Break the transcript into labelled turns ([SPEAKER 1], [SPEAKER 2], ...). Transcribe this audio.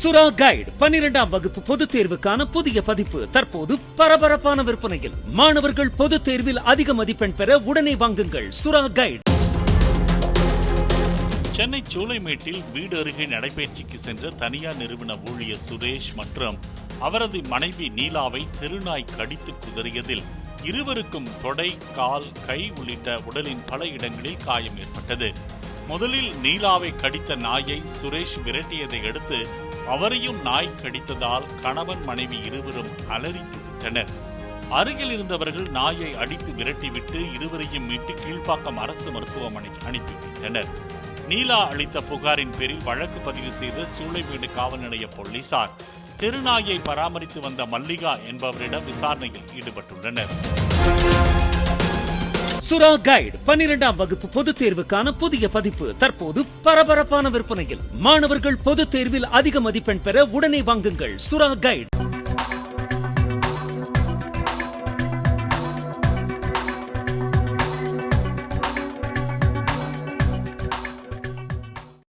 [SPEAKER 1] சுறா கைடு 12ஆம் வகுப்பு பொதுத் தேர்வுக்கான புதிய பதிப்பு தற்போது பரபரப்பான விற்பனையில். மாணவர்கள் பொதுத் தேர்வில் அதிக மதிப்பெண் பெற உடனே வாங்குங்கள் சுறா கைடு.
[SPEAKER 2] சென்னை சூளைமேட்டில் வீடு அருகே நடைபயிற்சிக்கு சென்ற தனியார் நிறுவன ஊழியர் சுரேஷ் மற்றும் அவரது மனைவி நீலாவை தெருநாய் கடித்து குதறியதில் இருவருக்கும் தொடை, கால், கை உள்ளிட்ட உடலின் பல இடங்களில் காயம் ஏற்பட்டது. முதலில் நீலாவை கடித்த நாயை சுரேஷ் விரட்டியதை அடுத்து அவரையும் நாய் கடித்ததால் கணவன் மனைவி இருவரும் அலறி துடித்தனர். அருகில் இருந்தவர்கள் நாயை அடித்து விரட்டிவிட்டு இருவரையும் மீட்டு கீழ்ப்பாக்கம் அரசு மருத்துவமனைக்கு அனுப்பி வைத்தனர். நீலா அளித்த புகாரின் பேரில் வழக்கு பதிவு செய்த சூளைமேடு காவல் நிலைய போலீசார் தெருநாயை பராமரித்து வந்த மல்லிகா என்பவரிடம் விசாரணையில் ஈடுபட்டுள்ளனர்.
[SPEAKER 1] சுறா கைடு 12ஆம் வகுப்பு பொதுத் தேர்வுக்கான புதிய பதிப்பு தற்போது பரபரப்பான விற்பனையில். மாணவர்கள் பொதுத் தேர்வில் அதிக மதிப்பெண் பெற உடனே வாங்குங்கள் சுறா கைடு.